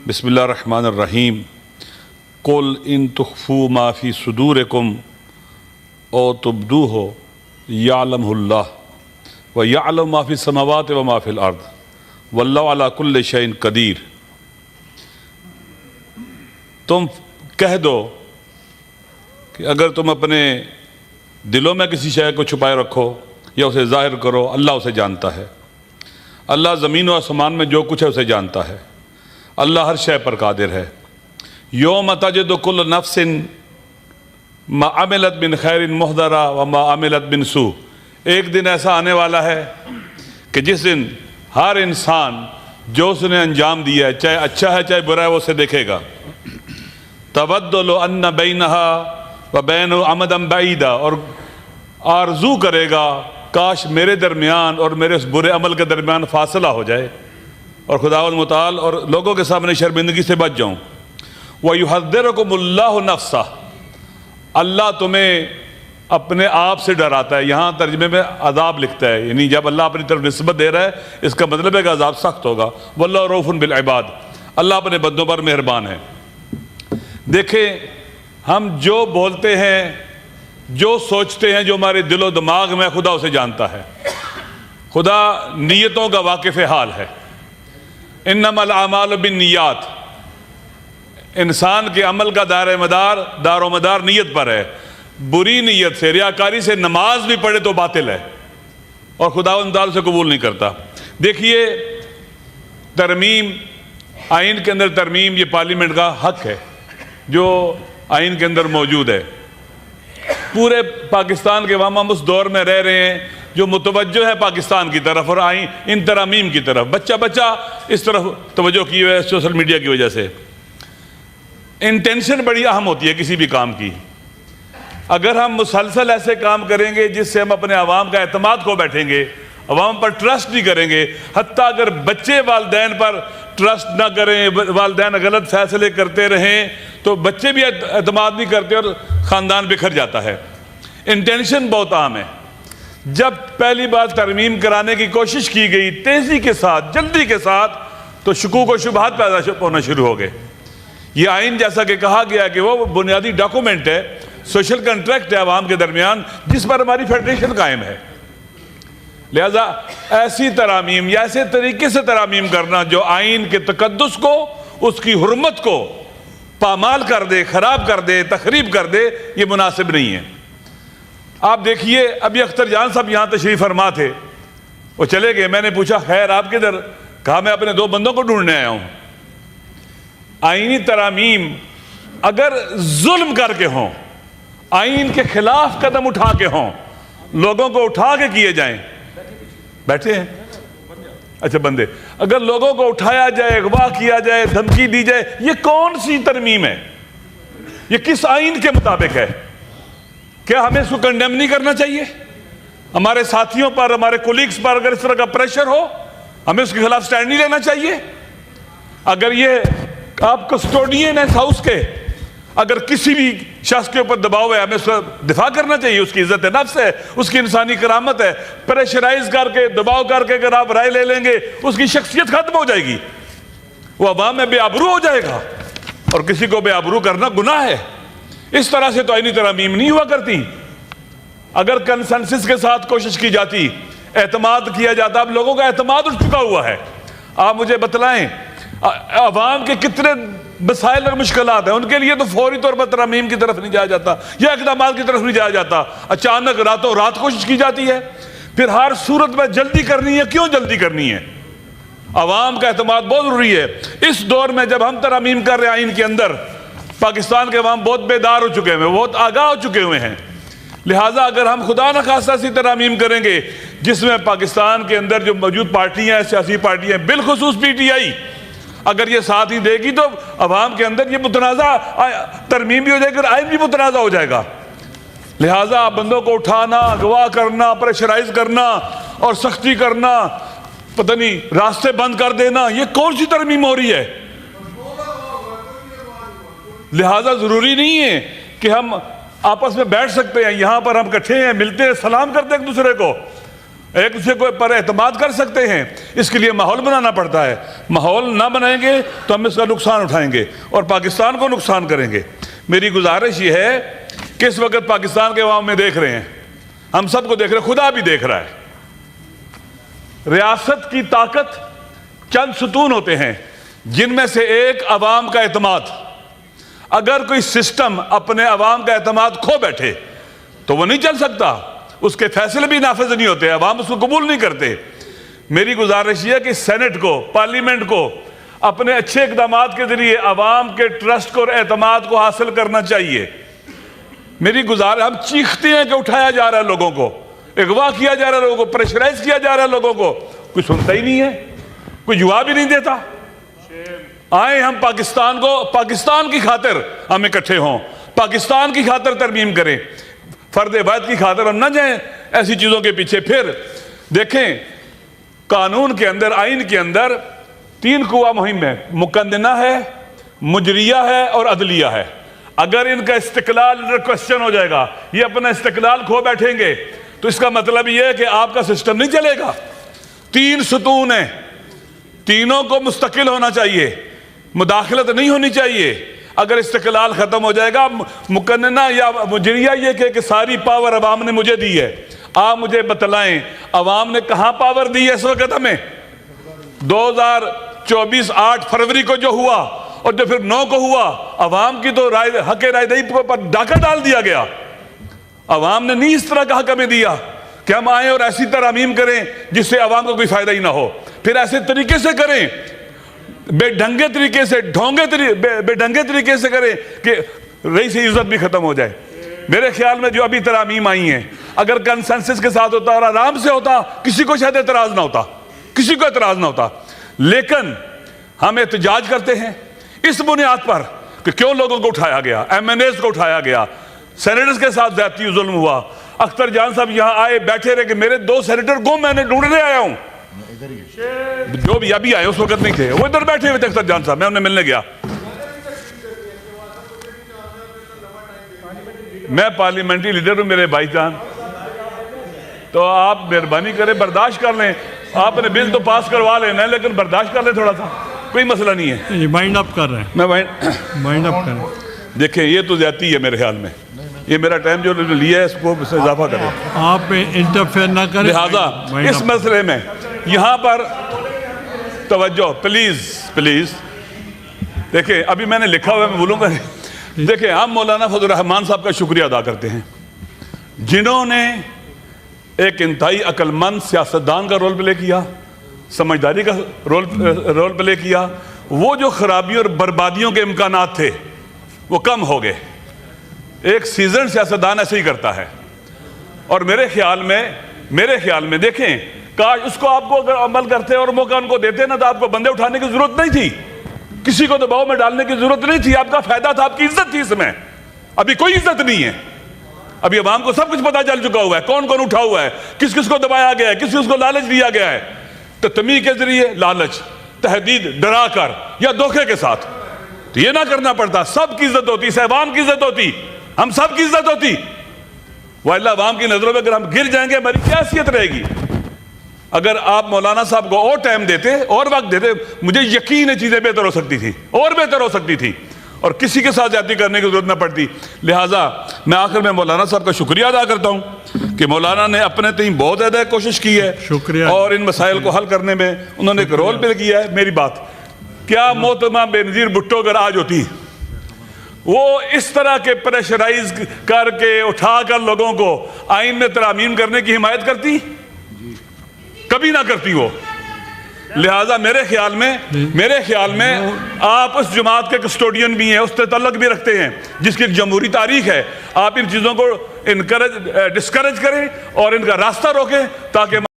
بسم اللہ الرحمن الرحیم قل ان تخفوا ما فی صدورکم او تبدوہ یعلمہ اللہ ویعلم ما فی السماوات وما فی الارض واللہ علی کل شیء قدیر۔ تم کہہ دو کہ اگر تم اپنے دلوں میں کسی شے کو چھپائے رکھو یا اسے ظاہر کرو، اللہ اسے جانتا ہے۔ اللہ زمین و آسمان میں جو کچھ ہے اسے جانتا ہے۔ اللہ ہر شے پر قادر ہے۔ یوم تجد کل نفس ما عملت من خیر محضرا وما عملت من سوء، ایک دن ایسا آنے والا ہے کہ جس دن ہر انسان جو اس نے انجام دیا ہے، چاہے اچھا ہے چاہے برا ہے، وہ اسے دیکھے گا۔ تود لو ان بینہا وبینہ امدا بعیدا، اور آرزو کرے گا کاش میرے درمیان اور میرے اس برے عمل کے درمیان فاصلہ ہو جائے اور خداوند متعال اور لوگوں کے سامنے شرمندگی سے بچ جاؤں۔ وَيُحَذِّرُكُمُ اللَّهُ نَفْسَهُ، اللہ تمہیں اپنے آپ سے ڈراتا ہے۔ یہاں ترجمے میں عذاب لکھتا ہے، یعنی جب اللہ اپنی طرف نسبت دے رہا ہے اس کا مطلب ہے کہ عذاب سخت ہوگا۔ وَاللَّهُ رَءُوفٌ بِالْعِبَادِ، اللہ اپنے بندوں پر مہربان ہے۔ دیکھیں، ہم جو بولتے ہیں، جو سوچتے ہیں، جو ہمارے دل و دماغ میں، خدا اسے جانتا ہے۔ خدا نیتوں کا واقف حال ہے۔ انما الاعمال بالنیات، انسان کے عمل کا دار و مدار نیت پر ہے۔ بری نیت سے، ریاکاری سے نماز بھی پڑھے تو باطل ہے اور خداوند تعالیٰ سے قبول نہیں کرتا۔ دیکھیے، ترمیم، آئین کے اندر ترمیم، یہ پارلیمنٹ کا حق ہے جو آئین کے اندر موجود ہے۔ پورے پاکستان کے عوام ہم اس دور میں رہ رہے ہیں جو متوجہ ہے پاکستان کی طرف اور ان ترامیم کی طرف۔ بچہ اس طرف توجہ کی ہوئی ہے سوشل میڈیا کی وجہ سے۔ انٹینشن بڑی اہم ہوتی ہے کسی بھی کام کی۔ اگر ہم مسلسل ایسے کام کریں گے جس سے ہم اپنے عوام کا اعتماد کھو بیٹھیں گے، عوام پر ٹرسٹ نہیں کریں گے، حتیٰ اگر بچے والدین پر ٹرسٹ نہ کریں، والدین غلط فیصلے کرتے رہیں تو بچے بھی اعتماد نہیں کرتے اور خاندان بکھر جاتا ہے۔ انٹینشن بہت اہم ہے۔ جب پہلی بار ترمیم کرانے کی کوشش کی گئی تیزی کے ساتھ، جلدی کے ساتھ، تو شکوک و شبہات پیدا ہونا شروع ہو گئے۔ یہ آئین جیسا کہ کہا گیا کہ وہ بنیادی ڈاکومنٹ ہے، سوشل کنٹریکٹ ہے عوام کے درمیان، جس پر ہماری فیڈریشن قائم ہے۔ لہذا ایسی ترامیم یا ایسے طریقے سے ترامیم کرنا جو آئین کے تقدس کو، اس کی حرمت کو پامال کر دے، خراب کر دے، تخریب کر دے، یہ مناسب نہیں ہے۔ آپ دیکھیے، ابھی اختر جان صاحب یہاں تشریف فرما تھے، وہ چلے گئے۔ میں نے پوچھا خیر آپ کدھر؟ کہا میں اپنے 2 بندوں کو ڈھونڈنے آیا ہوں۔ آئینی ترامیم اگر ظلم کر کے ہوں، آئین کے خلاف قدم اٹھا کے ہوں، لوگوں کو اٹھا کے کیے جائیں، بیٹھے ہیں اچھا بندے، اگر لوگوں کو اٹھایا جائے، اغوا کیا جائے، دھمکی دی جائے، یہ کون سی ترمیم ہے؟ یہ کس آئین کے مطابق ہے؟ کیا ہمیں اس کو کنڈیم نہیں کرنا چاہیے؟ ہمارے ساتھیوں پر، ہمارے کولیگز پر اگر اس طرح کا پریشر ہو، ہمیں اس کے خلاف سٹینڈ نہیں لینا چاہیے؟ اگر یہ آپ کسٹوڈین ہیں اس ہاؤس کے، اگر کسی بھی شخص کے اوپر دباؤ ہے، ہمیں اس کا دفاع کرنا چاہیے۔ اس کی عزت نفس ہے، اس کی انسانی کرامت ہے۔ پریشرائز کر کے، دباؤ کر کے اگر آپ رائے لے لیں گے، اس کی شخصیت ختم ہو جائے گی، وہ عوام میں بے آبرو ہو جائے گا، اور کسی کو بے آبرو کرنا گناہ ہے۔ اس طرح سے تو آئینی ترامیم نہیں ہوا کرتی۔ اگر کنسنسس کے ساتھ کوشش کی جاتی، اعتماد کیا جاتا۔ اب لوگوں کا اعتماد اٹھ چکا ہوا ہے۔ آپ مجھے بتلائیں عوام کے کتنے مسائل اور مشکلات ہیں، ان کے لیے تو فوری طور پر ترامیم کی طرف نہیں جایا جاتا یا اقدامات کی طرف نہیں جایا جاتا، اچانک راتوں رات کوشش کی جاتی ہے۔ پھر ہر صورت میں جلدی کرنی ہے۔ کیوں جلدی کرنی ہے؟ عوام کا اعتماد بہت ضروری ہے۔ اس دور میں جب ہم ترامیم کر رہے ہیں آئین کے اندر، پاکستان کے عوام بہت بیدار ہو چکے ہیں، بہت آگاہ ہو چکے ہوئے ہیں۔ لہٰذا اگر ہم خدا نخواستہ ایسی ترامیم کریں گے جس میں پاکستان کے اندر جو موجود پارٹیاں ہیں، سیاسی پارٹیاں ہیں، بالخصوص پی ٹی آئی، اگر یہ ساتھ ہی دے گی تو عوام کے اندر یہ متنازع ترمیم بھی ہو جائے گی اور آئین بھی متنازع ہو جائے گا۔ لہٰذا بندوں کو اٹھانا، اغوا کرنا، پریشرائز کرنا اور سختی کرنا، پتہ نہیں راستے بند کر دینا، یہ کون سی ترمیم ہو رہی ہے؟ لہٰذا ضروری نہیں ہے کہ ہم آپس میں بیٹھ سکتے ہیں، یہاں پر ہم اکٹھے ہیں، ملتے ہیں، سلام کرتے ہیں ایک دوسرے کو، ایک دوسرے کو پر اعتماد کر سکتے ہیں، اس کے لیے ماحول بنانا پڑتا ہے۔ ماحول نہ بنائیں گے تو ہم اس کا نقصان اٹھائیں گے اور پاکستان کو نقصان کریں گے۔ میری گزارش یہ ہے کہ اس وقت پاکستان کے عوام میں دیکھ رہے ہیں، ہم سب کو دیکھ رہے ہیں، خدا بھی دیکھ رہا ہے۔ ریاست کی طاقت چند ستون ہوتے ہیں، جن میں سے ایک عوام کا اعتماد۔ اگر کوئی سسٹم اپنے عوام کا اعتماد کھو بیٹھے تو وہ نہیں چل سکتا، اس کے فیصلے بھی نافذ نہیں ہوتے، عوام اس کو قبول نہیں کرتے۔ میری گزارش یہ ہے کہ سینٹ کو، پارلیمنٹ کو اپنے اچھے اقدامات کے ذریعے عوام کے ٹرسٹ کو اور اعتماد کو حاصل کرنا چاہیے۔ میری گزارش، ہم چیختے ہیں کہ اٹھایا جا رہا ہے لوگوں کو، اغوا کیا جا رہا ہے لوگوں کو، پریشرائز کیا جا رہا ہے لوگوں کو، کوئی سنتا ہی نہیں ہے، کوئی جواب ہی نہیں دیتا۔ آئیں ہم پاکستان کو، پاکستان کی خاطر ہم اکٹھے ہوں، پاکستان کی خاطر ترمیم کریں، فرد واحد کی خاطر ہم نہ جائیں ایسی چیزوں کے پیچھے۔ پھر دیکھیں، قانون کے اندر، آئین کے اندر 3 قوہ مہم ہے، مقننہ ہے، مجریہ ہے اور عدلیہ ہے۔ اگر ان کا استقلال کوسچن ہو جائے گا، یہ اپنا استقلال کھو بیٹھیں گے، تو اس کا مطلب یہ ہے کہ آپ کا سسٹم نہیں چلے گا۔ 3 ستون ہیں، تینوں کو مستقل ہونا چاہیے، مداخلت نہیں ہونی چاہیے۔ اگر استقلال ختم ہو جائے گا، مقننہ یا مجریہ یہ کہ ساری پاور عوام نے مجھے دی ہے، آپ مجھے بتلائیں عوام نے کہاں پاور دی ہے اس وقت ہمیں؟ 2024 8 فروری کو جو ہوا اور جو پھر 9 کو ہوا، عوام کی تو حق رائے دہی پر ڈاکہ ڈال دیا گیا۔ عوام نے نہیں اس طرح کا حق ہمیں دیا کہ ہم آئیں اور ایسی ترامیم کریں جس سے عوام کو کوئی فائدہ ہی نہ ہو، پھر ایسے طریقے سے کریں، بے ڈھنگے طریقے سے، بے ڈھنگے طریقے سے کریں کہ رئیس عزت بھی ختم ہو جائے۔ میرے خیال میں جو ابھی ترامیم آئی ہیں، اگر کنسنسس کے ساتھ ہوتا اور آرام سے ہوتا، کسی کو شاید اعتراض نہ ہوتا، کسی کو اعتراض نہ ہوتا۔ لیکن ہم احتجاج کرتے ہیں اس بنیاد پر کہ کیوں لوگوں کو اٹھایا گیا، ایم این ایز کو اٹھایا گیا، سینیٹرز کے ساتھ زیادتی ظلم ہوا۔ اختر جان صاحب یہاں آئے، بیٹھے رہے کہ میرے 2 سینیٹر کو میں نے ڈھونڈنے آیا ہوں، جو بھی ابھی آئے اس وقت نہیں تھے، وہ ادھر بیٹھے ہوئے تھے اختر جان صاحب، میں انہیں ملنے گیا۔ میں پارلیمنٹری لیڈر ہوں میرے بھائی جان، تو آپ مہربانی کریں، برداشت کر لیں، آپ نے بل تو پاس کروا لینا ہے لیکن برداشت کر لیں تھوڑا سا، کوئی مسئلہ نہیں ہے۔ مائنڈ اپ کر رہے ہیں، میں مائنڈ اپ کر رہے ہیں۔ دیکھیں یہ تو زیادتی ہے میرے خیال میں، یہ میرا ٹائم جو لیا ہے اس کو اس سے اضافہ کریں، آپ انٹرفیئر نہ کریں، لہذا اس مسئلے میں یہاں پر توجہ پلیز پلیز۔ دیکھیں ابھی میں نے لکھا ہوا ہے، میں بولوں گا، دیکھیں ہم مولانا فضل الرحمان صاحب کا شکریہ ادا کرتے ہیں، جنہوں نے ایک انتہائی عقل مند سیاستدان کا رول پلے کیا، سمجھداری کا رول پلے کیا۔ وہ جو خرابیوں اور بربادیوں کے امکانات تھے وہ کم ہو گئے۔ ایک سیزن سیاستدان ایسے ہی کرتا ہے، اور میرے خیال میں دیکھیں، کاش اس کو آپ کو اگر عمل کرتے اور موقع ان کو دیتے نا تو آپ کو بندے اٹھانے کی ضرورت نہیں تھی، کسی کو دباؤ میں ڈالنے کی ضرورت نہیں تھی، آپ کا فائدہ تھا، آپ کی عزت تھی اس میں۔ ابھی کوئی عزت نہیں ہے، ابھی عوام کو سب کچھ پتہ چل چکا ہوا ہے، کون کون اٹھا ہوا ہے، کس کس کو دبایا گیا ہے، کس کس کو لالچ دیا گیا ہے، تو تمیز کے ذریعے لالچ، تہدید، ڈرا کر یا دھوکے کے ساتھ، تو یہ نہ کرنا پڑتا، سب کی عزت ہوتی، صاحبان کی عزت ہوتی، ہم سب کی عزت ہوتی۔ وہ اللہ عوام کی نظروں میں اگر ہم گر جائیں گے ہماری کیا حیثیت رہے گی؟ اگر آپ مولانا صاحب کو اور ٹائم دیتے اور وقت دیتے، مجھے یقین ہے چیزیں بہتر ہو سکتی تھی، اور بہتر ہو سکتی تھی، اور کسی کے ساتھ زیادتی کرنے کی ضرورت نہ پڑتی۔ لہٰذا میں آخر میں مولانا صاحب کا شکریہ ادا کرتا ہوں کہ مولانا نے اپنے تئیں بہت زیادہ کوشش کی ہے، شکریہ، اور ان مسائل کو حل کرنے میں انہوں نے ایک رول پلے کیا ہے۔ میری بات کیا محترمہ بے نظیر بھٹو اگر آج ہوتی، وہ اس طرح کے پریشرائز کر کے اٹھا کر لوگوں کو آئین میں ترامیم کرنے کی حمایت کرتی؟ کبھی نہ کرتی وہ۔ لہٰذا میرے خیال میں آپ اس جماعت کے کسٹوڈین بھی ہیں، اس سے تعلق بھی رکھتے ہیں جس کی ایک جمہوری تاریخ ہے، آپ ان چیزوں کو ڈسکریج کریں اور ان کا راستہ روکیں تاکہ